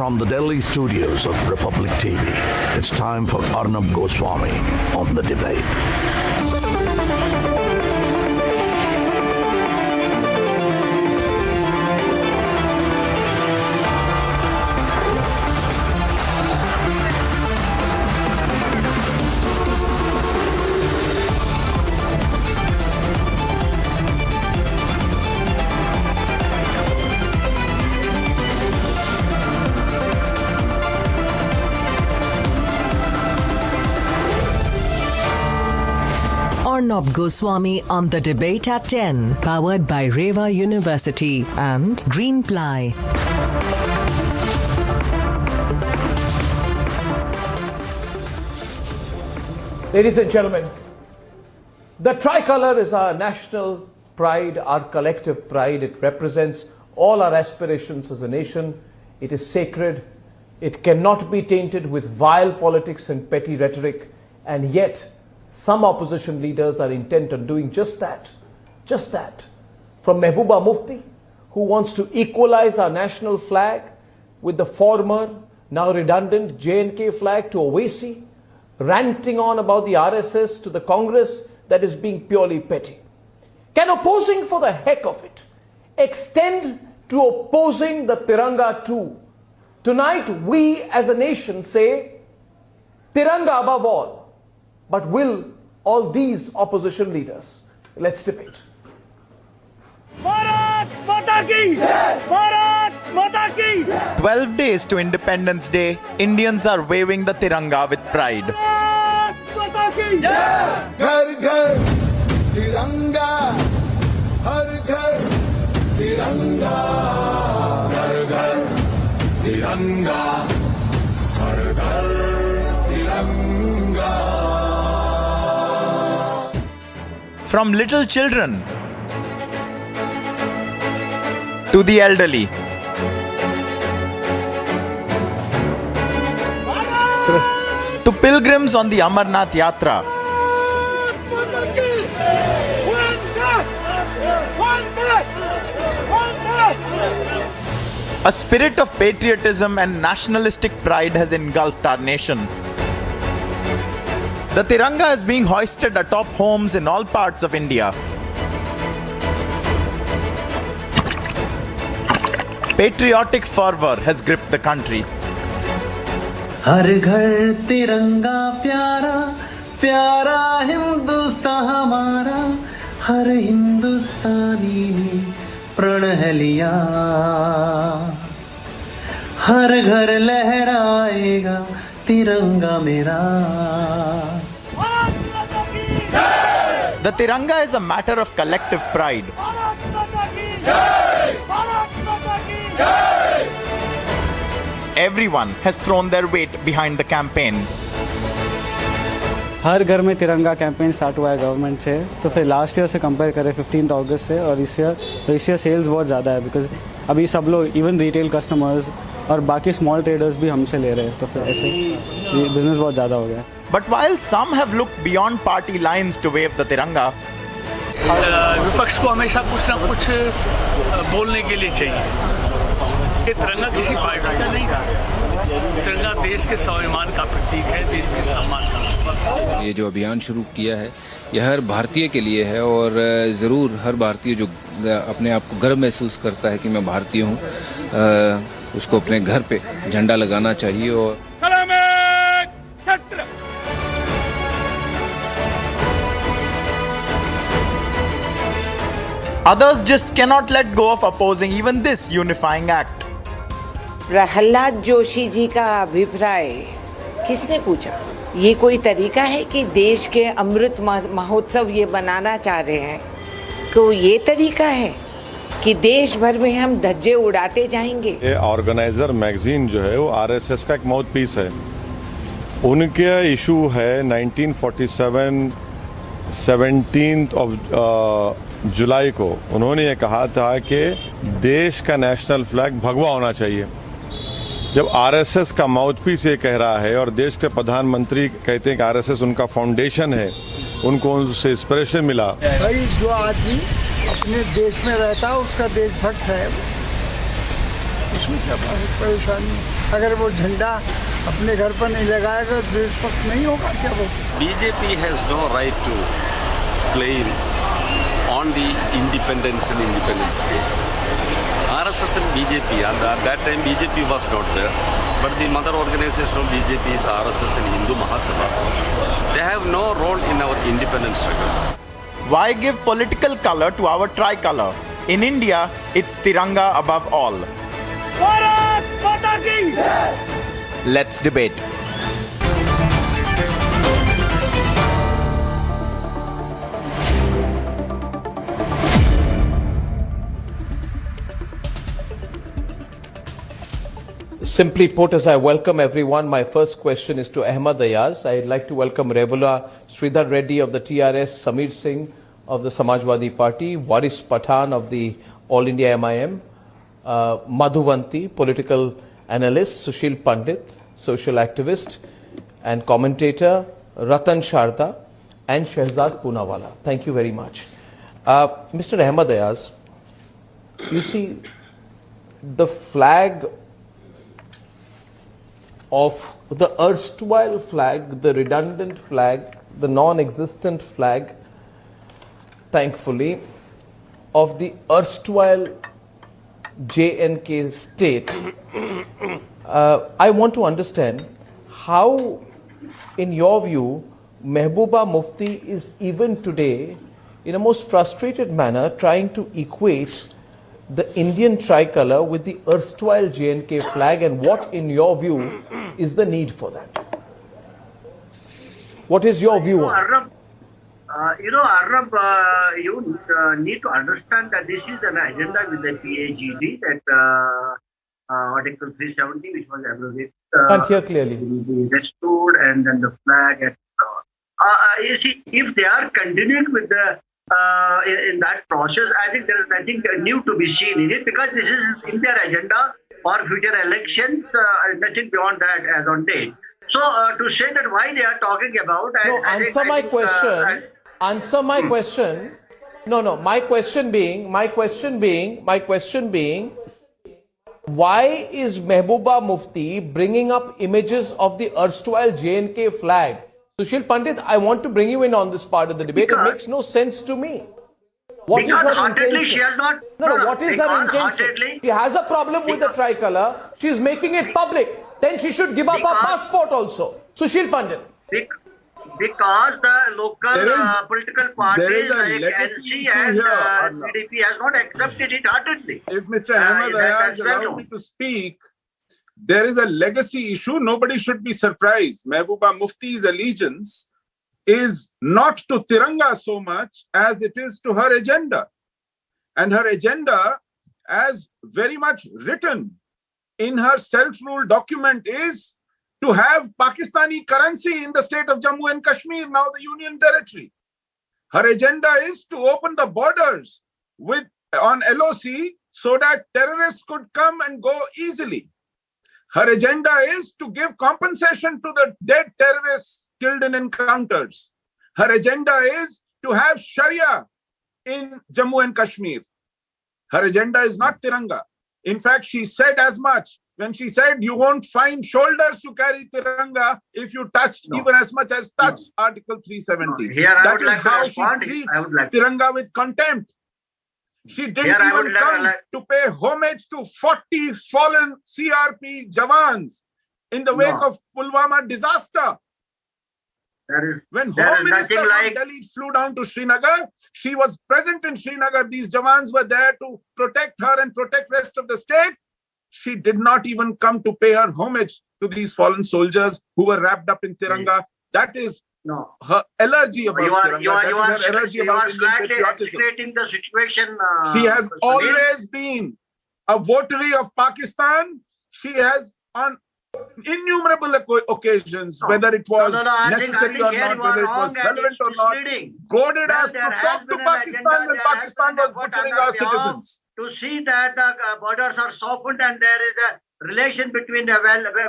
from the Delhi studios of Republic TV, it's time for Arnab Goswami on The Debate. Arnab Goswami on The Debate at 10, powered by Reva University and Greenply. Ladies and gentlemen, the tricolour is our national pride, our collective pride. It represents all our aspirations as a nation. It is sacred. It cannot be tainted with vile politics and petty rhetoric, and yet some opposition leaders are intent on doing just that. Just that. From Mehbooba Mufti, who wants to equalize our national flag with the former, now redundant J&K flag, to Owaisi, ranting on about the RSS, to the Congress that is being purely petty. Can opposing for the heck of it extend to opposing the Tiranga too? Tonight we as a nation say Tiranga above all. But will all these opposition leaders? Let's debate. Bharat Mata ki Jai! Bharat Mata ki Jai! 12 days to Independence Day, Indians are waving the Tiranga with pride. Bharat Mata ki Jai! घर घर तिरंगा हर घर तिरंगा घर घर तिरंगा हर घर तिरंगा. From little children to the elderly, to pilgrims on the Amarnath Yatra, a spirit of patriotism and nationalistic pride has engulfed our nation. The Tiranga is being hoisted atop homes in all parts of India. Patriotic fervor has gripped the country. हर घर तिरंगा प्यारा प्यारा हिंदुस्तान हमारा हर हिंदुस्तानी ने प्रण लिया हर घर लहराएगा तिरंगा मेरा. The Tiranga is a matter of collective pride. Everyone has thrown their weight behind the campaign. हर घर में तिरंगा कैंपेन स्टार्ट हुआ है गवर्नमेंट से, तो फिर लास्ट ईयर से कंपेयर करें 15 अगस्त से और इस ईयर सेल्स बहुत ज़्यादा है, बिकॉज अभी सब लोग इवन रिटेल कस्टमर्स और बाकी स्मॉल ट्रेडर्स भी हमसे ले रहे हैं, तो फिर ऐसे बिजनेस बहुत ज़्यादा हो गया. But while some have looked beyond party lines to wave the Tiranga, विपक्ष को हमेशा कुछ ना कुछ बोलने के लिए चाहिए. ये तिरंगा किसी पार्टी का नहीं था. तिरंगा देश के स्वाभिमान का प्रतीक है, देश के सम्मान का. ये जो अभियान शुरू किया है यह हर भारतीय के लिए है और ज़रूर हर भारतीय जो अपने आप को गर्व महसूस करता है कि मैं भारतीय हूँ, उसको अपने घर पे झंडा लगाना चाहिए. और others just cannot let go of opposing even this unifying act. Prahlad Joshi ji का अभिप्राय किसने पूछा? ये कोई तरीका है कि देश के अमृत महोत्सव ये बनाना चाह रहे हैं? को ये तरीका है कि देश भर में हम धज्जे उड़ाते जाएंगे? ये ऑर्गेनाइजर मैगजीन जो है वो आरएसएस का एक माउथ पीस है. उनका इशू है 1947 17 जुलाई को उन्होंने ये कहा था कि देश का नेशनल फ्लैग भगवा होना चाहिए. जब आरएसएस का माउथपीस ये कह रहा है और देश के प्रधानमंत्री कहते हैं कि आरएसएस उनका फाउंडेशन है, उनको उनसे इंस्पिरेशन मिला. भाई जो आदमी अपने देश में रहता है उसका देशभक्त है, उसमें क्या परेशानी. अगर वो झंडा अपने घर पर नहीं लगाएगा तो देशभक्त नहीं होगा क्या वो? BJP has no right to claim on the Independence and Independence Day. RSS and BJP, and at that time BJP was not there, but the mother organization of BJP is RSS and Hindu Mahasabha. They have no role in our independence struggle. Why give political color to our tricolor? In India, it's Tiranga above all. Bharat माता की Let's debate. Simply put, as I welcome everyone, my first question is to Ahmad Ayaz. I'd like to welcome Revula Sridhar Reddy of the TRS, Samir Singh of the Samajwadi Party, Waris Pathan of the All India MIM, Madhuvanti, political analyst, Sushil Pandit, social activist and commentator, Ratan Sharda and Shehzad Poonawala. Thank you very much. Mr. Ahmad Ayaz, you see, the flag of the erstwhile flag, the redundant flag, the non-existent flag, thankfully, of the erstwhile JNK state. I want to understand how, in your view, Mehbooba Mufti is even today, in a most frustrated manner, trying to equate the Indian tricolour with the erstwhile JNK flag, and what, in your view, is the need for that? What is your view on it? Arnab, you need to understand that this is an agenda with the PAGD, that Article 370, which was abrogated. Can't hear clearly. Will be restored, and then the flag. And, you see, if they are continuing with the in that process, I think there is nothing new to be seen in it, because this is in their agenda for future elections, nothing beyond that as on date. So to say that why they are talking about... No, answer my question. Answer my question. No, my question being, why is Mehbooba Mufti bringing up images of the erstwhile JNK flag? Sushil Pandit, I want to bring you in on this part of the debate. It makes no sense to me. What is her intention? She has not, what is her intention? She has a problem with the tricolour. She is making it public. Then she should give up her passport also. Sushil Pandit. Because the local political parties like NC and PDP has not accepted it heartedly. If Mr. Ahmad Ayaz allowed me to speak, there is a legacy issue. Nobody should be surprised. Mehbooba Mufti's allegiance is not to Tiranga so much as it is to her agenda. And her agenda, as very much written in her self-rule document, is to have Pakistani currency in the state of Jammu and Kashmir, now the Union Territory. Her agenda is to open the borders on LOC so that terrorists could come and go easily. Her agenda is to give compensation to the dead terrorists killed in encounters. Her agenda is to have Sharia in Jammu and Kashmir. Her agenda is not Tiranga. In fact, she said as much when she said you won't find shoulders to carry Tiranga if you touched even as much as touched Article 370. That is how she treats Tiranga with contempt. She didn't even come to pay homage to 40 fallen CRP Jawans in the wake of Pulwama disaster. When Home Minister from Delhi flew down to Srinagar, she was present in Srinagar. These Jawans were there to protect her and protect rest of the state. She did not even come to pay her homage to these fallen soldiers who were wrapped up in Tiranga. That is her allergy about Tiranga. That is her allergy about Indian patriotism. The situation, she has always been a votary of Pakistan. She has on innumerable occasions, whether it was necessary or not, whether it was relevant or not, goaded us to talk to Pakistan when Pakistan was butchering our citizens. To see that the borders are softened and there is a relation between a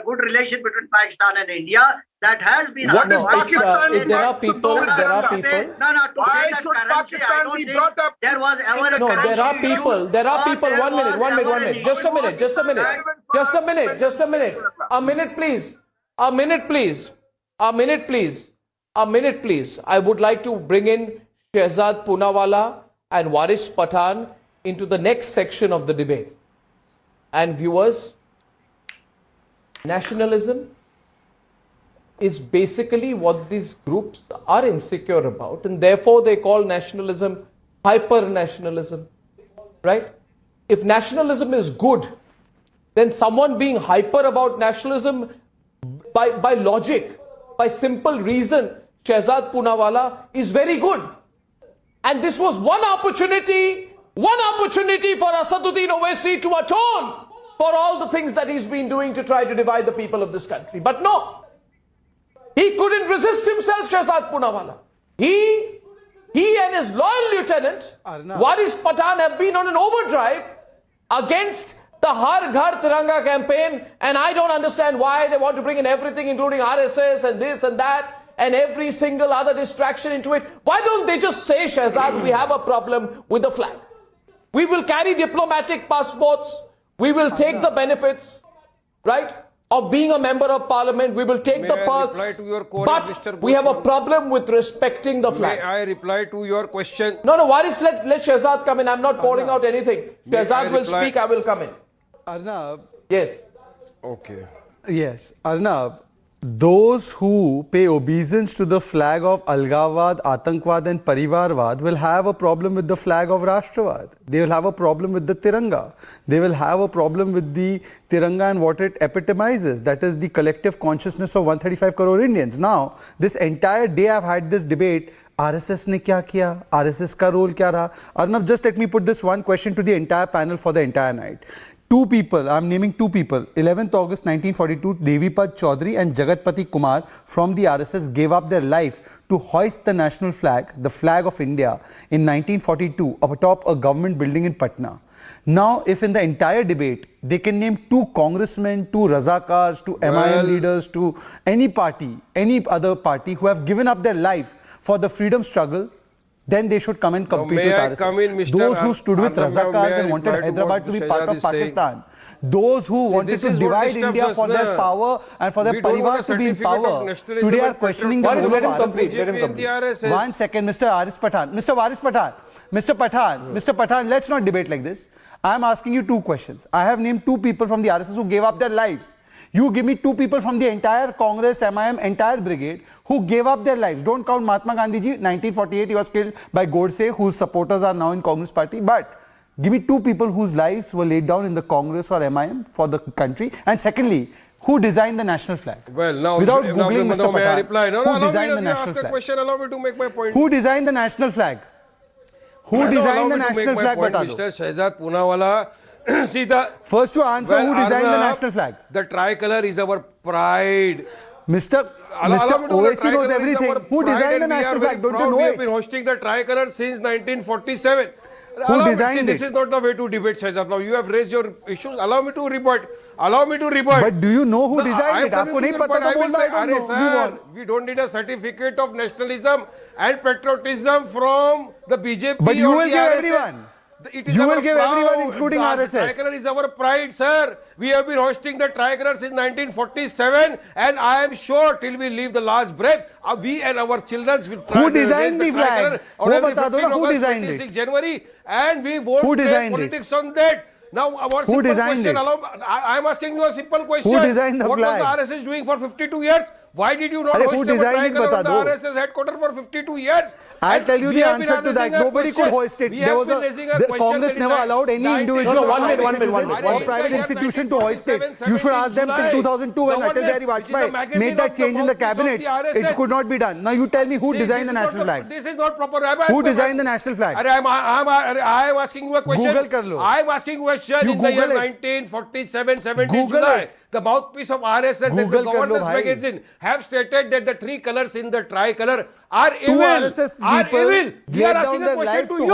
good relation between Pakistan and India, that has been. What is Pakistan? There are people. Why should Pakistan be brought up? There was ever there are people. 1 minute. Just a minute. Just a minute, just a minute. A minute, please. A minute, please. A minute, please. A minute, please. I would like to bring in Shehzad Poonawalla and Waris Pathan into the next section of the debate. And viewers, nationalism is basically what these groups are insecure about, and therefore they call nationalism hyper-nationalism, right? If nationalism is good, then someone being hyper about nationalism by logic, by simple reason, Shehzad Poonawalla is very good. And this was one opportunity for Asaduddin Owaisi to atone for all the things that he's been doing to try to divide the people of this country. But no, he couldn't resist himself, Shehzad Poonawalla. He and his loyal lieutenant, Waris Pathan, have been on an overdrive against the Ghar Tiranga campaign, and I don't understand why they want to bring in everything, including RSS and this and that, and every single other distraction into it. Why don't they just say, Shehzad, we have a problem with the flag. We will carry diplomatic passports. We will take the benefits, right, of being a member of parliament. We will take the perks. But we have a problem with respecting the flag. May I reply to your question? No, Waris, let Shehzad come in. I'm not pouring out anything. Shehzad will speak. I will come in. Arnab. Yes. Okay. Yes, Arnab. Those who pay obeisance to the flag of Algawad, Atankwad and Parivarwad will have a problem with the flag of Rashtravad. They will have a problem with the Tiranga. They will have a problem with the Tiranga and what it epitomizes. That is the collective consciousness of 135 crore Indians. Now, this entire day I've had this debate. RSS ne kya kiya? RSS ka role kya raha? Arnab, just let me put this one question to the entire panel for the entire night. Two people, I'm naming two people, 11th August 1942, Devipad Chaudhary and Jagatpati Kumar from the RSS gave up their life to hoist the national flag, the flag of India, in 1942 atop a government building in Patna. Now, if in the entire debate, they can name two congressmen, two Razakars, two MIM leaders, to any party, any other party who have given up their life for the freedom struggle, then they should come and compete with RSS. Those who stood with Razakars and wanted Hyderabad to be part of Pakistan, those who wanted to divide India for their power and for their parivar to be in power, today are questioning the role of RSS. One second, Mr. Waris Pathan. Mr. Pathan, let's not debate like this. I am asking you two questions. I have named two people from the RSS who gave up their lives. You give me two people from the entire Congress, MIM, entire brigade who gave up their lives. Don't count Mahatma Gandhi ji. 1948 he was killed by Godse, whose supporters are now in Congress party. But give me two people whose lives were laid down in the Congress or MIM for the country. And secondly, who designed the national flag? Well, now, without Googling Mr. May I reply? Pathan, who designed the national flag? Question, allow me to make my point. Who designed the national flag? Who designed the national flag? Mr. Shehzad Poonawalla. See the first to answer, who designed the national flag? The tricolor is our pride. Mr. Owaisi knows everything. Who designed the national flag? Don't you know it? We have been hosting the tricolor since 1947. Who designed it? This is not the way to debate, Shehzad. Now you have raised your issues. Allow me to rebut. But do you know who designed it? आपको नहीं पता तो बोलना, I don't know. We don't need a certificate of nationalism and patriotism from the BJP. But you or will the give RSS. everyone. You will give everyone, including RSS. The tricolor is our pride, sir. We have been hosting the tricolor since 1947, and I am sure till we leave the last breath, we and our children will try who designed the flag? Who designed it? January, and we won't take politics on that. Now, our who designed question, it? I am asking you a simple question. Who designed the what flag? What was the RSS doing for 52 years? Why did you not hoist a tricolor on the RSS headquarters for 52 years? I'll tell you the answer to that. Nobody could hoist it. There was the Congress never allowed any individual or private institution to hoist it. You should ask them till 2002 when Atal Bihari Vajpayee made that change in the cabinet. It could not be done. Now you tell me who designed the national flag? This is not proper. Who designed the national flag? I am asking you a question. Google kar lo. I am asking you a question. In the year 1947, 17 July, the mouthpiece of RSS, the Governors magazine, have stated that the three colors in the tricolor are evil. Are evil. We are asking a question to you.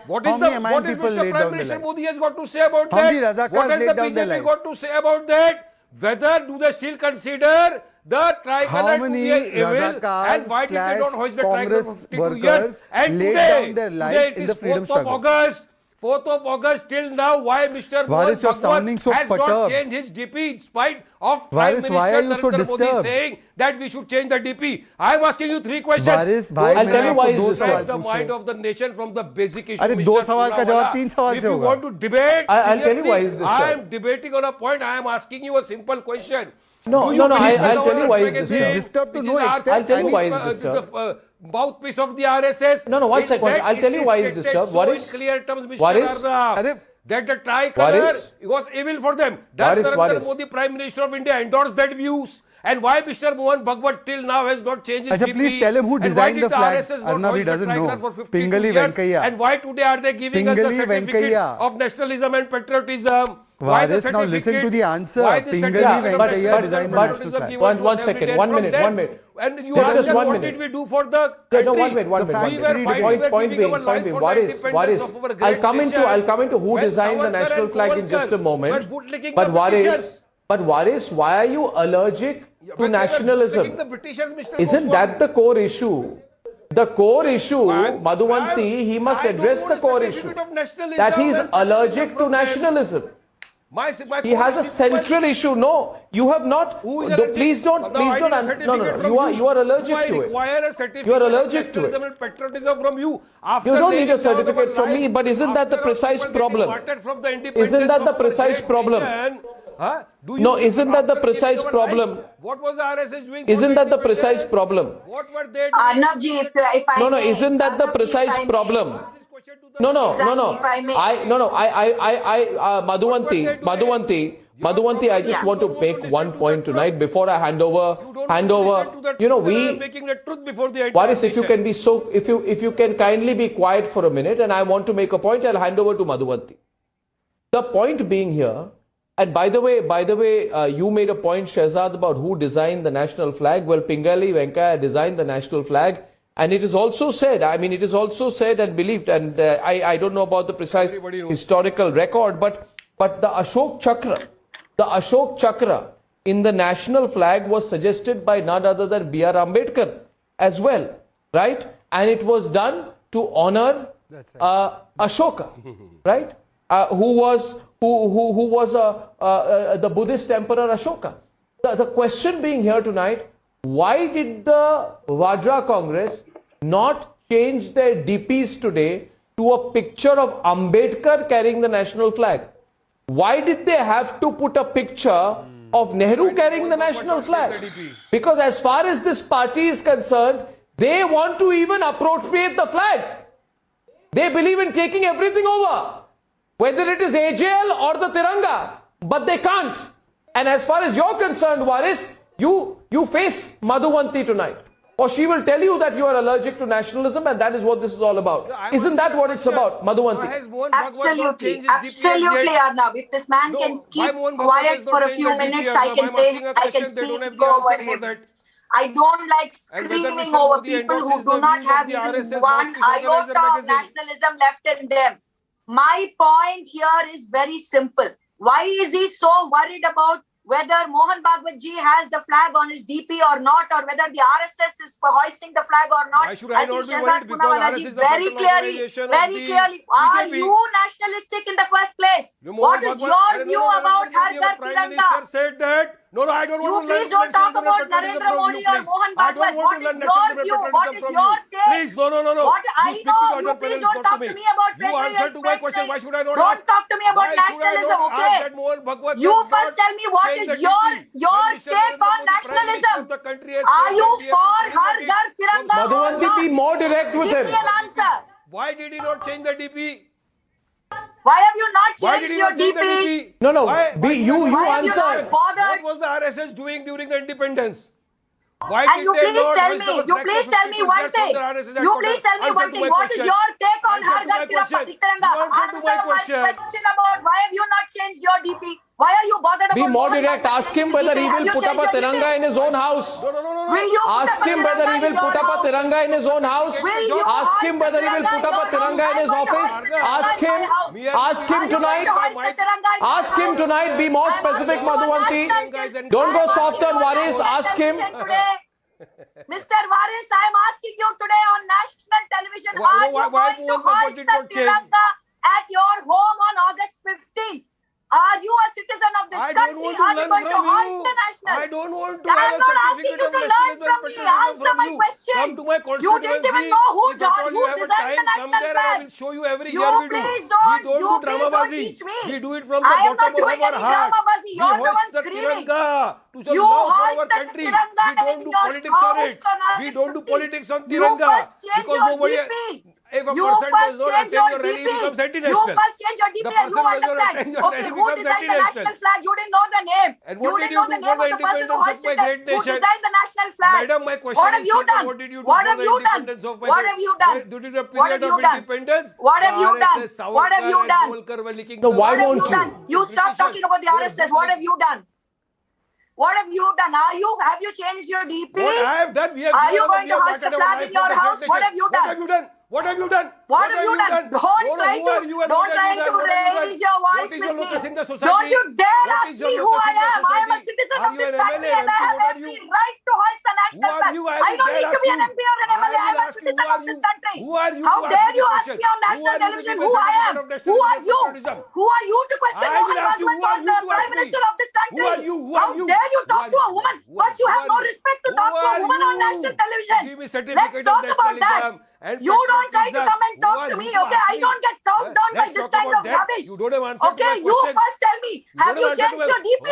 What is Mr. Prime Minister Modi has got to say about that? What has the BJP got to say about that? Whether do they still consider the tricolor to be evil, and why did they not hoist the tricolor for 52 years? And today, it is 4th of August. 4th of August till now, why Mr. Varis, you're sounding so has not perturbed. changed his DP in spite of Varis, Prime why are Minister you so Narendra Modi disturbed? saying that we should change the DP. I am asking you 3 questions. Varis, bhai, I'll tell you why is this Set the mind of the nation from the basic issue. अरे Mr. 2 सवाल का जवाब Poonawalla. 3 सवाल If से you होगा. want to debate, I'll tell you why is seriously, this I done. am debating on a point. I am asking you a simple question. No, Do you believe I'll that tell you our why is this magazine, done. He's disturbed to which no is our- extent. I'll tell you why is the, disturbed. the mouthpiece of the RSS. No, one it- second. that I'll tell you it why is stated disturbed. so What in is- clear terms, Mr. what is- Arnab, Arre- that the tricolor was evil for them. Does What Narendra is? Modi, Prime Minister of India, endorse that views? And why Mr. Mohan Bhagwat till now has not changed his Achha, DP? please tell him who And why designed did the flag. RSS not Arnab, he hoist the doesn't tricolor know. for 52 Pingali years? Venkaiah. And why today are they giving us the Pingali certificate Venkaiah. of nationalism and patriotism? Why the Varis, now listen certificate? to the answer. Why the Pingali certificate of Venkaiah designed the but- national flag. given One to us second, every day 1 from minute, them? 1 minute. And you Just ask them, 1 what minute. did we do for the No, country? 1 minute, 1 The minute. fact We that were we fighting, debate- we were Point giving being, our life for the What independence is? of our great I'll come into who When designed the Savarkar national and flag in just a Savarkar moment. were bootlicking But the what Britishers. is? But Varis, why are you allergic But to they were nationalism? bootlicking the Britishers, Mr. Isn't Goswami. that the core issue? The core issue, Madhuvanti, he must I don't address want the a core certificate issue. of nationalism That he is and allergic to from them. nationalism. My He has a core central issue. No, you have not. Who is No, allergic? please don't. Now, Please I don't. need a No, certificate no. from You are allergic I to it. require a certificate You are of allergic to it. nationalism and patriotism from you. After You don't laying need a down our certificate from me, lives, but isn't that the after precise our people problem? getting martyred from the independence Isn't that the of our precise great problem? nation, huh? Do you- No, isn't that the after giving precise our problem? lives, what was the RSS doing? for Isn't that the independence? precise problem? What were they doing? Arnab ji, if I No, may, isn't that the Arnab ji, if precise I may. problem? No, Exactly, if I may. Madhuvanti, I just want to make one point tonight before I hand over. You know, we. making the truth before the Varis, if you can be so, if you can kindly be quiet for a minute, and I want to make a point, I'll hand over to Madhuvanti. The point being here, and by the way, you made a point, Shehzad, about who designed the national flag. Well, Pingali Venkaiah designed the national flag, and it is also said. I mean, it is also said and believed, and I don't know about the precise historical record, but the Ashok Chakra in the national flag was suggested by none other than B.R. Ambedkar as well, right? And it was done to honor Ashoka, right? Who was the Buddhist emperor Ashoka. The question being here tonight, why did the Vadra Congress not change their DPs today to a picture of Ambedkar carrying the national flag? Why did they have to put a picture of Nehru carrying the national flag? Because as far as this party is concerned, they want to even appropriate the flag. They believe in taking everything over, whether it is AJL or the Tiranga, but they can't. And as far as you're concerned, Varis, you face Madhuvanti tonight. Or she will tell you that you are allergic to nationalism, and that is what this is all about. Isn't that what it's about, Madhuvanti? Absolutely, Arnab. If this man can keep quiet for a few minutes, I can speak over him. I don't like screaming over people who do not have even one iota of nationalism left in them. My point here is very simple. Why is he so worried about whether Mohan Bhagwat ji has the flag on his DP or not, or whether the RSS is for hoisting the flag or not? Why should I not be worried? Because Poonawalla ji, RSS is the very clearly, are BJP. you nationalistic in the first place? What is your view about Har Ghar Tiranga? Said that. No, I don't You want to please don't talk about Narendra Modi or Mohan Bhagwat. What is your view? What is your take? Please, no. What I know, you please don't talk to me about You answer to my question. Why should I not Don't ask? talk to me about nationalism, okay? You first tell me what is your take on nationalism. Are you for Har Ghar Tiranga or Madhuvanti, not? be more direct with Give him. me an answer. Why did he not change the DP? Why have you not Why changed did he your not change the DP? DP? No, you Why have you answer. not bothered? What was the RSS doing during the independence? Why And did you they please not tell hoist me, the you flag please for tell me 52 one years thing. from the RSS You please tell me headquarters? one thing. What is your take on Answer Har to Ghar my question. Tiranga? Answer to my Answer my question about why have you not changed your DP? Why are you bothered Be about more Mohan direct. Bhagwat Ask him changing whether DP? he Have will you put up a changed your Tiranga DP? in his own house. Will you put Ask up a him whether he Tiranga in will put your up a house? Tiranga in his own house. Will you Ask him hoist whether the he will Tiranga put up a in your Tiranga in his house? office. I'm going to hoist the Tiranga in my house. Ask him Are you going to hoist the Tiranga in my Ask him house? tonight. Be more I'm specific, asking you a Madhuvanti. national- Don't go I'm soft asking on you a Varis. national Ask him. television today. Mr. Varis, I'm asking you today on national television, are you why going to Mohan Bhagwat hoist did the not change? Tiranga at your home on August 15th? Are you a citizen of this country? Are you going to hoist the national? I don't want to. I'm not asking you to learn from me. Answer my question. Come to my You didn't even know who designed the national flag. I will show you every year we do. Please don't. We don't do dramabazi. Teach me. We do it from the I am bottom not doing of our any heart. dramabazi. You're the one screaming. To show You love for hoist our the country. Tiranga We don't in do your politics on house it. on We don't do politics on You Tiranga. first change Because your nobody. DP. If a You person first does not change attend your your rally, DP. becomes You anti-national. first change your DP The and you person does not understand. attend your Okay, rally, who becomes designed the anti-national. national flag? You didn't know the name. And You what did didn't you know the do for name of the the person who independence of hoisted my it. great Who nation? designed the national flag? Madam, my question What have is you simple. done? What did you do What for have the you done? independence of my What have you done? During the What have period you of done? independence, What have you done? RSS, What have you Savarkar and done? Golkar were leaking No, the- why What have won't you done? You stop talking about the RSS. What have you done? What have you done? Have you changed your DP? What I have done, we have Are you given going to hoist the flag in your house? What have you done? What have you done? What have you done? Don't try to raise your voice with me. Don't you dare ask me who I am. I am a citizen of this country and I have every right to hoist the national flag. I don't need to be an MP or an MLA. I am a citizen of this country. How dare you ask me on national television who I am? Who are you? Who are you to question Mohan Bhagwan, the Prime Minister of this country? How dare you talk to a woman? First, you have no respect to talk to a woman on national television. Let's talk about that. You don't try to come and talk to me, okay? I don't get talked down by this kind of rubbish. Okay, you first tell me, have you changed your DP?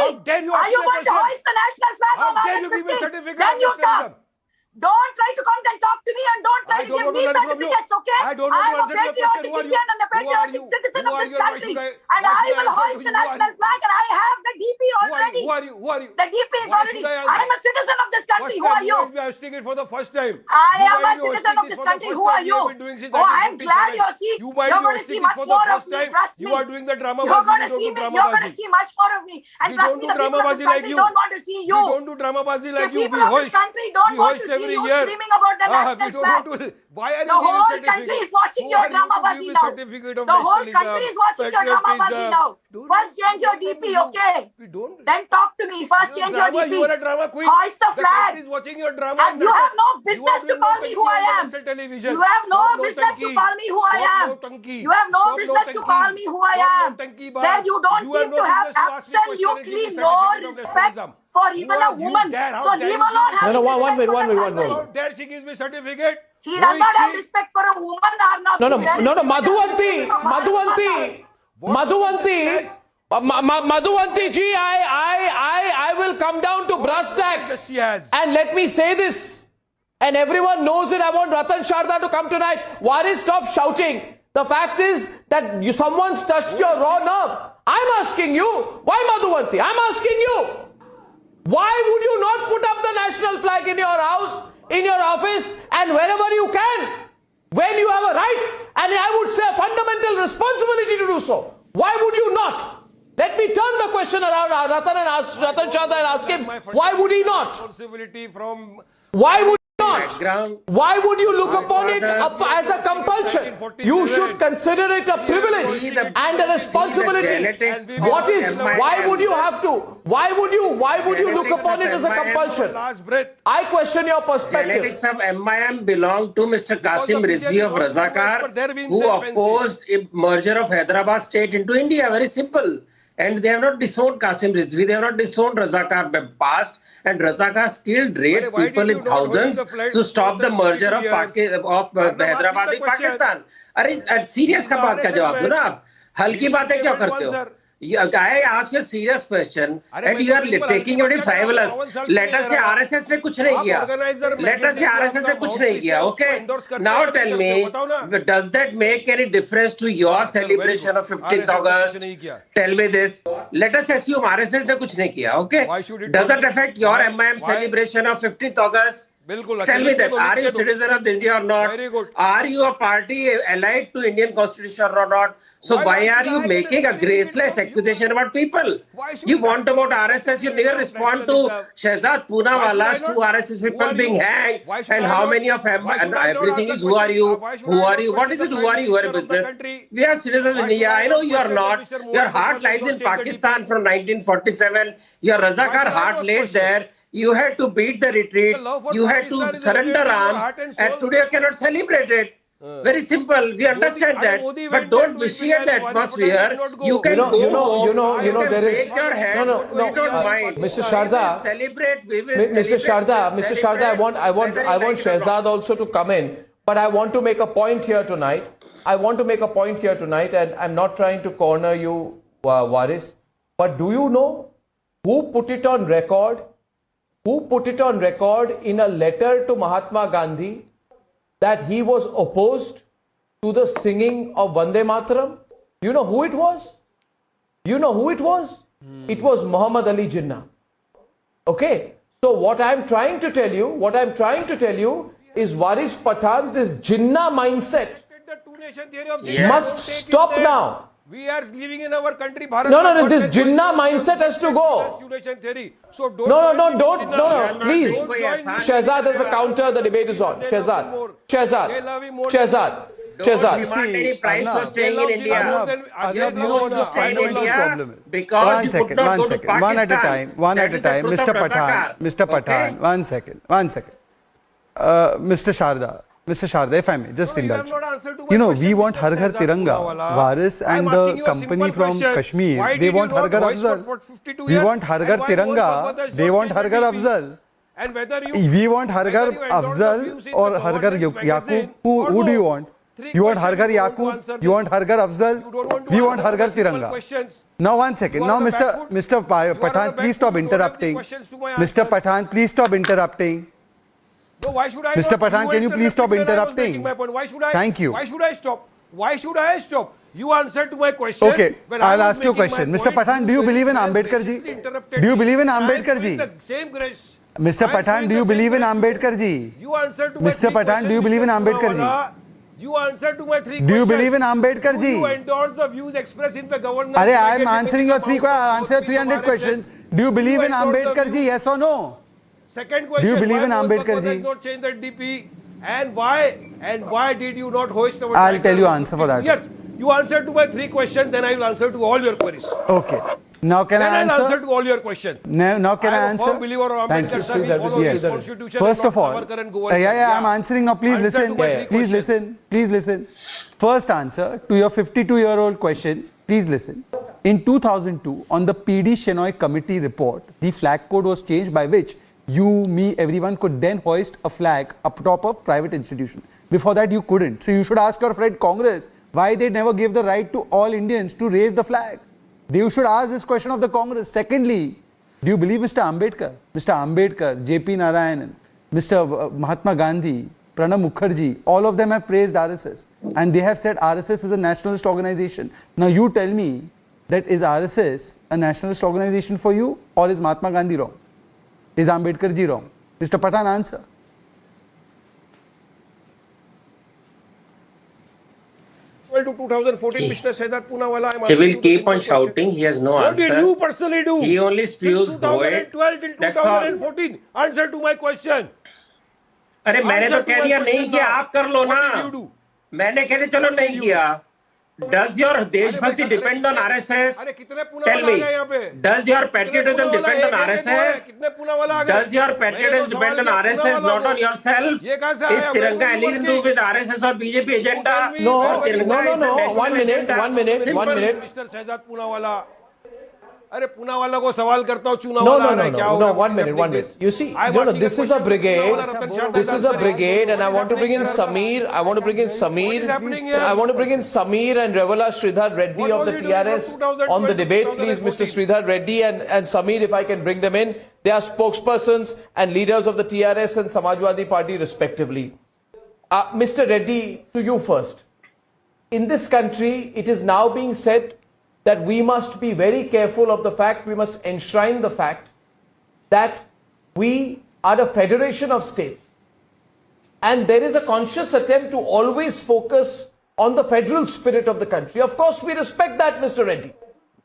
Are you going to hoist the national flag on August 15th? Then you talk. Don't try to come and talk to me and don't try to give me certificates, okay? I am a patriotic Indian and a patriotic citizen of this country. And I will hoist the national flag and I have the DP already. Who are you? The DP is already. I am a citizen of this country. Who are you? You are asking it for the first time. I am a citizen of this country. Who are you? Oh, I am glad you're seeing. You're going to see much more of me. Trust me. You are doing the drama. You're going to see me. You're going to see much more of me. And trust me, the people of this country don't want to see you. We don't do dramabazi like you. The people of this country don't want to see you screaming about the national flag. Why are you The whole country is watching your dramabazi now. The whole country is watching your dramabazi now. First change your DP, okay? Then talk to me. First change your DP. You are a drama queen. Hoist the flag. The country is watching your drama. And you have no business to call me who I am. You have no business to call me who I am. You have no business to call me who I am. Then you don't seem to have absolutely no respect for even a woman. So leave alone having one minute. How dare she gives me certificate? He does not have respect for a woman, Arnab. No, Madhuvanti ji, I will come down to brass tacks. And let me say this. And everyone knows it. I want Ratan Sharda to come tonight. Waris, stop shouting. The fact is that someone's touched your raw nerve. I'm asking you. Why Madhuvanti? I'm asking you. Why would you not put up the national flag in your house, in your office, and wherever you can? When you have a right, and I would say a fundamental responsibility to do so. Why would you not? Let me turn the question around Ratan Sharda and ask him, why would he not? Why would he not? Why would you look upon it as a compulsion? You should consider it a privilege and a responsibility. Why would you have to? Why would you look upon it as a compulsion? I question your perspective. Genetics of MIM belong to Mr. Qasim Rizvi of Razakar, who opposed a merger of Hyderabad state into India. Very simple. And they have not disowned Qasim Rizvi, they have not disowned Razakar past, and Razakar killed raped people in thousands to stop the merger of Hyderabad with Pakistan. अरे serious का बात का जवाब दो ना आप, हल्की बातें क्यों करते हो? I ask you a serious question and you are taking it frivolous. Let us say RSS ने कुछ नहीं किया. Let us say RSS ने कुछ नहीं किया. Okay. Now tell me, does that make any difference to your celebration of 15th August? Tell me this. Let us assume RSS ने कुछ नहीं किया. Okay. Does it affect your MIM celebration of 15th August? Tell me that. Are you a citizen of India or not? Are you a party allied to Indian Constitution or not? So why are you making a graceless accusation about people? You want about RSS, you never respond to Shehzad Poonawala's two RSS people being hanged and how many of them, and everything is who are you? Who are you? What is it? Who are you? You are a business. We are citizens of India. I know you are not. Your heart lies in Pakistan from 1947. Your Razakar heart laid there. You had to beat the retreat. You had to surrender arms, and today you cannot celebrate it. Very simple. We understand that, but don't vitiate the atmosphere. You can go home. You can break your head. We don't mind. Mr. Sharda, celebrate. We will Mr. celebrate. Mr. Sharda, I want Shehzad also to come in, but I want to make a point here tonight. And I'm not trying to corner you, Waris, but do you know who put it on record? Who put it on record in a letter to Mahatma Gandhi that he was opposed to the singing of Vande Mataram? You know who it was? It was Muhammad Ali Jinnah. Okay? So what I'm trying to tell you is Waris Pathan, this Jinnah mindset must stop now. We are living in our country, Bharat. No, this Jinnah mindset has to go. So don't. No, please. Shehzad has a counter, the debate is on. Shehzad. Don't demand any price for staying in India. Arnab, you know what the fundamental problem is? Because you could not go to Pakistan. One at a time. Mr. Pathan, one second. Mr. Sharda, if I may, just indulge. You know, we want Har Ghar Tiranga. Waris and the company from Kashmir, they want Har Ghar Afzal. We want Har Ghar Tiranga, they want Har Ghar Afzal. We want Har Ghar Afzal or Har Ghar Yaqub. Who do you want? You want Har Ghar Yaqub? You want Har Ghar Afzal? We want Har Ghar Tiranga. Now one second. Now Mr. Pathan, please stop interrupting. Mr. Pathan, please stop interrupting. No, why should I Mr. Pathan, can you please stop interrupting? Why should I? Thank you. Why should I stop? You answered to my question. Okay, I'll ask you a question. Mr. Pathan, do you believe in Ambedkar ji? Do you believe in Ambedkar ji? Mr. Pathan, do you believe in Ambedkar ji? You answered to my Mr. Pathan, do you believe in Ambedkar ji? You answered to my 3 questions. Do you believe in Ambedkar ji? You endorse the views expressed in the government. I am answering your 3 questions. I'll answer 300 questions. Do you believe in Ambedkar ji? Yes or no? Second question, do you believe in Ambedkar ji? Why not change the DP? And why did you not hoist our... I'll tell you answer for that. Yes, you answered to my 3 questions, then I will answer to all your queries. Okay. Now can I answer? I'll answer to all your questions. Now can I answer? I'm a firm believer of Ambedkar sir. We follow the constitution. First of all, I'm answering now. Please listen. Please listen. First answer to your 52-year-old question. Please listen. In 2002, on the PD Shenoy Committee report, the flag code was changed by which you, me, everyone could then hoist a flag up top of private institution. Before that, you couldn't. So you should ask your friend Congress why they never gave the right to all Indians to raise the flag. You should ask this question of the Congress. Secondly, do you believe Mr. Ambedkar? Mr. Ambedkar, JP Narayanan, Mr. Mahatma Gandhi, Pranab Mukherjee, all of them have praised RSS. And they have said RSS is a nationalist organization. Now you tell me that is RSS a nationalist organization for you, or is Mahatma Gandhi wrong? Is Ambedkar ji wrong? Mr. Pathan, answer. To 2014, Mr. Shehzad Poonawalla, he will keep on shouting. He has no answer. What did you personally do? He only spews void. 2012 till 2014. Answer to my question. अरे मैंने तो कह दिया नहीं किया, आप कर लो ना. मैंने कह दिया चलो नहीं किया. Does your Deshbhakti depend on RSS? Tell me. Does your patriotism depend on RSS? Does your patriotism depend on RSS, not on yourself? Is Tiranga anything to do with RSS or BJP agenda? No. 1 minute. Mr. Shehzad Poonawalla. अरे पूनावाला को सवाल करता हूँ चुनाव No, 1 minute. You see, this is a brigade. And I want to bring in Samir. I want to bring in Samir and Revala Sridhar Reddy of the TRS on the debate. Please, Mr. Sridhar Reddy and Samir, if I can bring them in. They are spokespersons and leaders of the TRS and Samajwadi Party respectively. Mr. Reddy, to you first. In this country, it is now being said that we must be very careful of the fact, we must enshrine the fact that we are a federation of states. And there is a conscious attempt to always focus on the federal spirit of the country. Of course, we respect that, Mr. Reddy.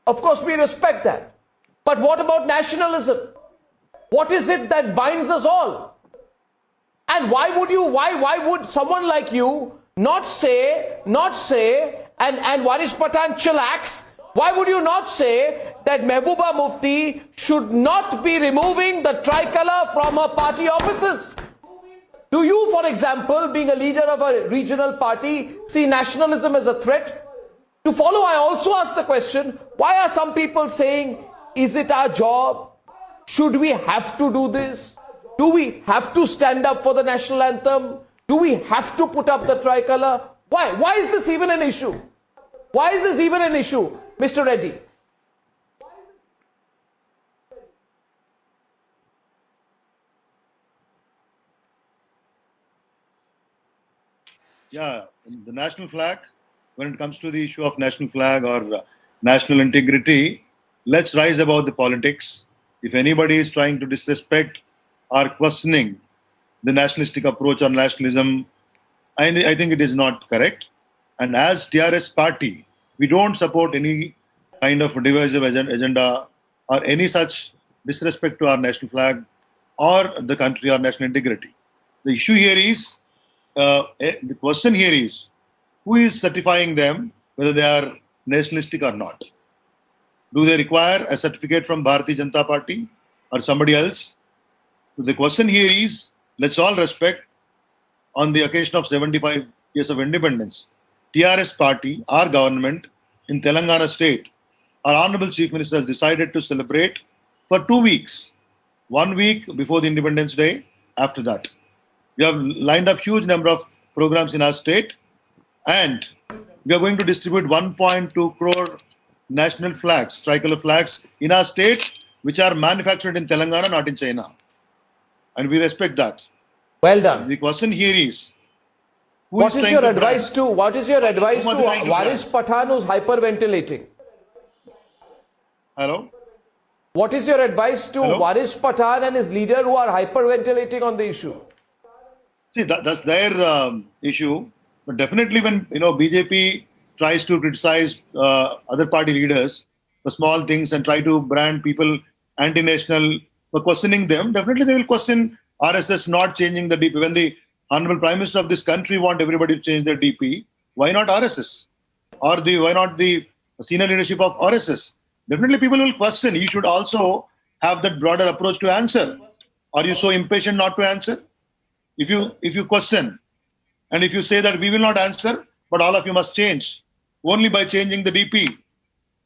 Of course, we respect that. But what about nationalism? What is it that binds us all? And why would someone like you not say, and Waris Pathan chillax, why would you not say that Mehbooba Mufti should not be removing the tricolour from her party offices? Do you, for example, being a leader of a regional party, see nationalism as a threat? To follow, I also ask the question, why are some people saying, is it our job? Should we have to do this? Do we have to stand up for the national anthem? Do we have to put up the tricolour? Why? Why is this even an issue? Why is this even an issue, Mr. Reddy? Yeah, the national flag, when it comes to the issue of national flag or national integrity, let's rise above the politics. If anybody is trying to disrespect or questioning the nationalistic approach or nationalism, I think it is not correct. And as TRS party, we don't support any kind of divisive agenda or any such disrespect to our national flag or the country or national integrity. The issue here is, the question here is, who is certifying them whether they are nationalistic or not? Do they require a certificate from Bharatiya Janata Party or somebody else? The question here is, let's all respect, on the occasion of 75 years of independence, TRS party, our government in Telangana state, our Honorable Chief Minister has decided to celebrate for 2 weeks. 1 week before the Independence Day, after that. We have lined up huge number of programs in our state, and we are going to distribute 1.2 crore national flags, tricolour flags in our state, which are manufactured in Telangana, not in China. And we respect that. Well done. The question here is, what is your advice to Waris Pathan who's hyperventilating? Hello? What is your advice to Waris Pathan and his leader who are hyperventilating on the issue? See, that's their issue. But definitely when BJP tries to criticize other party leaders for small things and try to brand people anti-national for questioning them, definitely they will question RSS not changing the DP. When the Honorable Prime Minister of this country want everybody to change their DP, why not RSS? Or why not the senior leadership of RSS? Definitely people will question. You should also have that broader approach to answer. Are you so impatient not to answer? If you question and if you say that we will not answer, but all of you must change, only by changing the DP,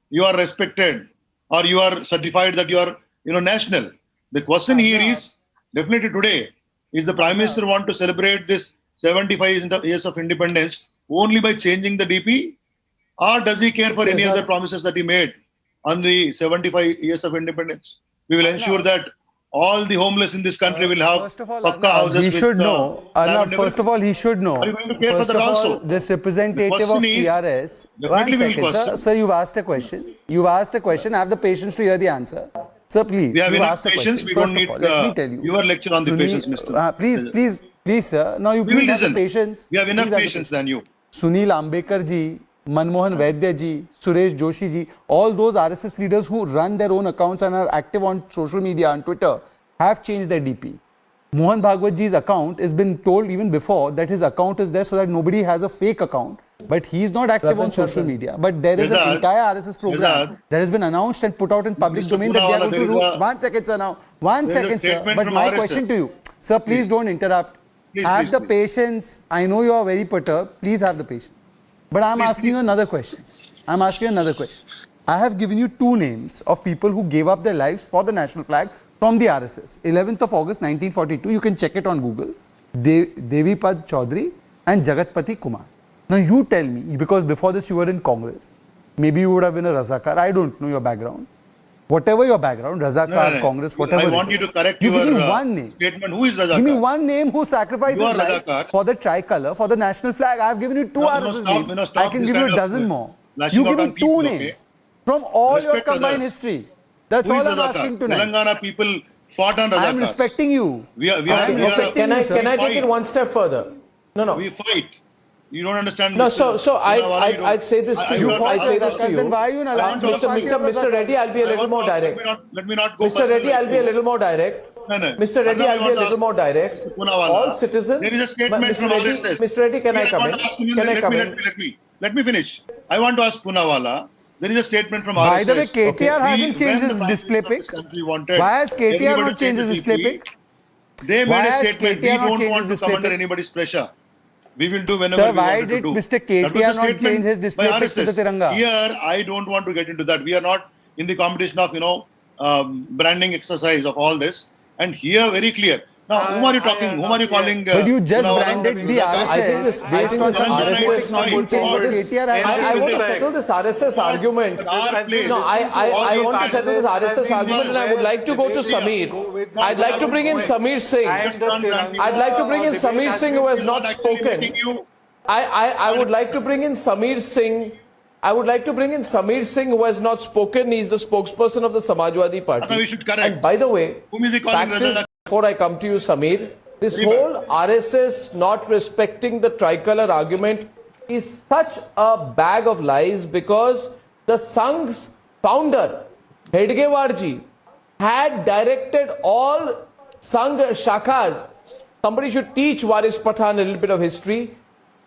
you are respected or you are certified that you are national. The question here is, definitely today, is the Prime Minister want to celebrate this 75 years of independence only by changing the DP? Or does he care for any other promises that he made on the 75 years of independence? We will ensure that all the homeless in this country will have pakka houses. He should know. Arnab, first of all, he should know. Are you going to care First for that of all, also? this representative of TRS. One second, sir. Sir, you've asked a question. You've asked a question. I have the patience to hear the answer. Sir, please. We have you've enough asked a patience. question. We First don't need of all, let me tell you. your lecture on the patience, Mr. Please, sir. Now you please have the patience. We have enough patience than you. Sunil Ambekar ji, Manmohan Vaidya ji, Suresh Joshi ji, all those RSS leaders who run their own accounts and are active on social media, on Twitter, have changed their DP. Mohan Bhagwat ji's account has been told even before that his account is there so that nobody has a fake account. But he is not active on social media. But there is an entire RSS program that has been announced and put out in public domain that they are going to do. 1 second, sir, now. 1 second, sir. But my question to you, sir, please don't interrupt. Have the patience. I know you are very perturbed. Please have the patience. But I'm asking you another question. I have given you 2 names of people who gave up their lives for the national flag from the RSS. 11th of August 1942, you can check it on Google. Devipad Chaudhary and Jagatpati Kumar. Now you tell me, because before this you were in Congress, maybe you would have been a Razakar. I don't know your background. Whatever your background, Razakar, Congress, whatever. I want you to correct your give me one name. Statement. Who is Razakar? Give me one name who sacrificed his life for the tricolour, for the national flag. I have given you 2 RSS names. I can give you a dozen more. You give me 2 names from all your combined history. That's all I'm asking tonight. Telangana people fought on Razakar. I'm respecting you. Can I take it one step further? No. We fight. You don't understand. No, so I'd say this to you. I'd say this to you. Then why are you in alliance with Mr. Reddy, I'll be a little more direct. Let me not go. Mr. Reddy, I'll be a little more direct. Mr. Reddy, I'll be a little more direct. All citizens. There is a statement from RSS. Mr. Reddy, can I come in? Let me finish. I want to ask Poonawalla. There is a statement from RSS. By the way, KTR hasn't changed his display pic. Why has KTR not changed his display pic? They Why made a has statement. We KTR not don't changed want his to come under display? anybody's pressure. We will do whenever Sir, we why want to did do. Mr. That was a KTR not statement change his by display pic to the RSS. Tiranga? Here, I don't want to get into that. We are not in the competition of, branding exercise of all this. And here, very clear. Now, whom are you talking? Whom are you calling? But you just branded the RSS. I think this RSS not good thing, but KTR has I want to settle this RSS argument. No, I want to settle this RSS argument, and I would like to go to Sameer. I'd like to bring in Sameer Singh. I'd like to bring in Sameer Singh, who has not spoken. I would like to bring in Sameer Singh. I would like to bring in Sameer Singh, who has not spoken. He's the spokesperson of the Samajwadi Party. We should correct. And by the way, before I come to you, Sameer, this whole RSS not respecting the tricolour argument is such a bag of lies, because the Sangh's founder, Hedgewarji, had directed all Sangh Shakhas. Somebody should teach Waris Pathan a little bit of history.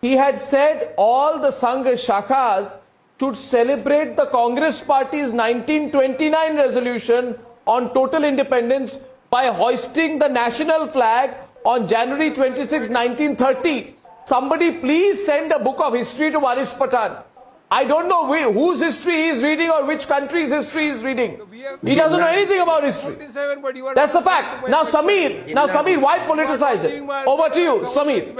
He had said all the Sangh Shakhas should celebrate the Congress Party's 1929 resolution on total independence by hoisting the national flag on January 26, 1930. Somebody please send a book of history to Waris Pathan. I don't know whose history he is reading or which country's history he is reading. He doesn't know anything about history. That's a fact. Now Sameer, why politicize it? Over to you, Sameer.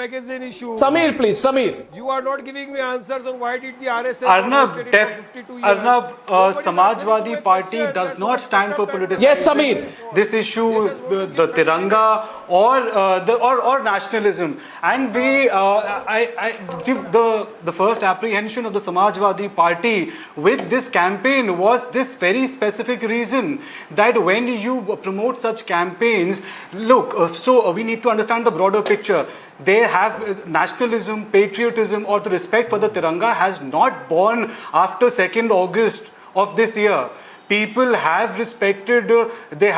Sameer, please, Sameer. You are not giving me answers on why did the RSS... Arnab, Samajwadi Party does not stand for politicizing Yes, Sameer. this issue, the Tiranga or nationalism. And the first apprehension of the Samajwadi Party with this campaign was this very specific reason, that when you promote such campaigns, look, so we need to understand the broader picture. They have nationalism, patriotism, or the respect for the Tiranga has not born after 2nd August of this year. People have respected, they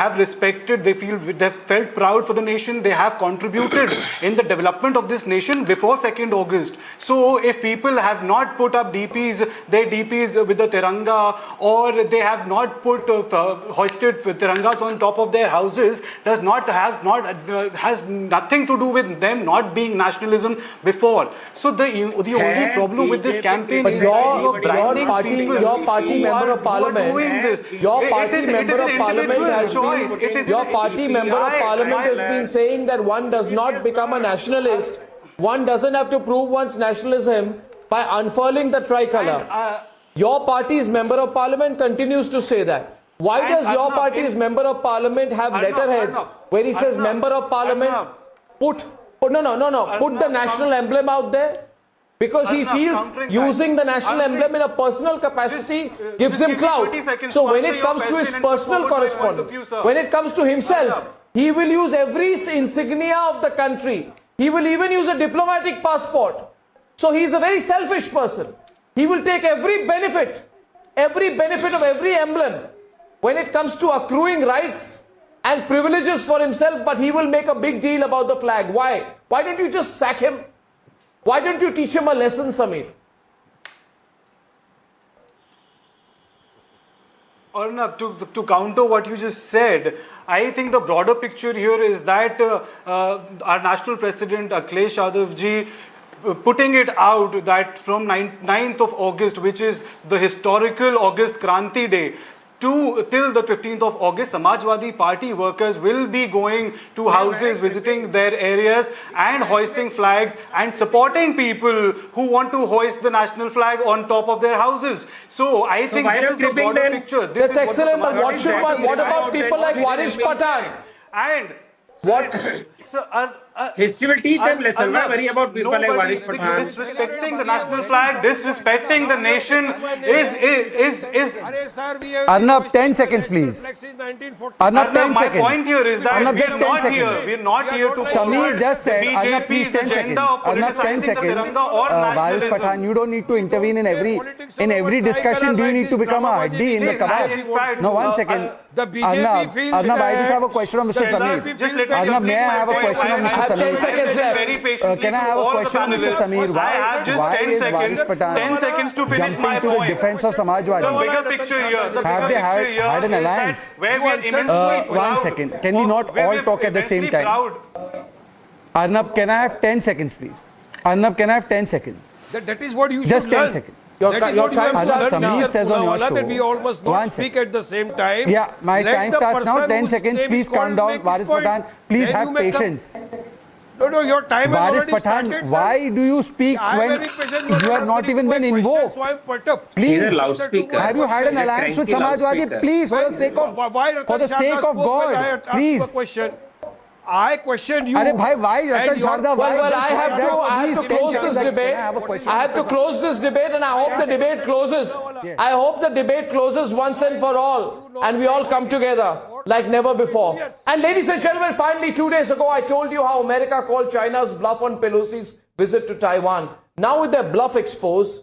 felt proud for the nation, they have contributed in the development of this nation before 2nd August. So if people have not put up their DPs with the Tiranga, or they have not hoisted Tirangas on top of their houses, has nothing to do with them not being nationalism before. So the only problem with this campaign is your party member of parliament. Your party member of parliament has been saying that one does not become a nationalist. One doesn't have to prove one's nationalism by unfurling the tricolour. Your party's member of parliament continues to say that. Why does your party's member of parliament have letterheads where he says member of parliament put the national emblem out there? Because he feels using the national emblem in a personal capacity gives him clout. So when it comes to his personal correspondence, when it comes to himself, he will use every insignia of the country. He will even use a diplomatic passport. So he is a very selfish person. He will take every benefit of every emblem when it comes to accruing rights and privileges for himself, but he will make a big deal about the flag. Why? Why don't you just sack him? Why don't you teach him a lesson, Sameer? Arnab, to counter what you just said, I think the broader picture here is that our national president, Akhilesh Yadav ji, putting it out that from 9th of August, which is the historical August Kranti Day, till the 15th of August, Samajwadi Party workers will be going to houses, visiting their areas and hoisting flags and supporting people who want to hoist the national flag on top of their houses. So I think this is the broader picture. That's excellent, but what about people like Waris Pathan? And what? History will teach them lesson, worry about people like Waris Pathan. Disrespecting the national flag, disrespecting the nation is Arnab, 10 seconds, please. Arnab, 10 my seconds. point here is that Arnab, just 10 seconds. We're not here to Sameer just said, Arnab, please 10 seconds. Arnab, 10 seconds. Waris Pathan, you don't need to intervene in every discussion. Do you need to become a haddi in the kebab? No, 1 second. Arnab, I just have a question of Mr. Sameer. Arnab, may I have a question of Mr. have 10 seconds left. Can I have a question on Mr. Sameer? Why is Varis Pathan 10 seconds to finish jumping my to the point. defense of Samajwadi? The bigger picture here. Have they had an alliance? Where we are immensely One second. Can we not all talk at the same time? Arnab, can I have 10 seconds, please? Arnab, can I have 10 seconds? That is what you Just should 10 learn. seconds. Your time starts now. Sameer says on your show. That we all must not speak at the same time. Yeah, my Let time the starts now. person 10 whose seconds. name Please is called calm down. make his Varis point. Pathan, please Then have you may come- patience. No, your time has Varis already Pathan, started, sir. why do you speak I am when very patient. you have not even been invoked? So I'm perturbed. Please, He's a loudspeaker. have you had an He's a alliance with cranky Samajwadi? loudspeaker. Please, for the sake of, for the sake of God, please. I questioned you. Arey bhai, why Ratan Sharda? Why Well, this, I why have that? to Please, 10 close seconds. this debate. I have a question. I have to close this debate, and I hope the debate closes. I hope the debate closes once and for all, and we all come together like never before. And ladies and gentlemen, finally 2 days ago, I told you how America called China's bluff on Pelosi's visit to Taiwan. Now with their bluff exposed,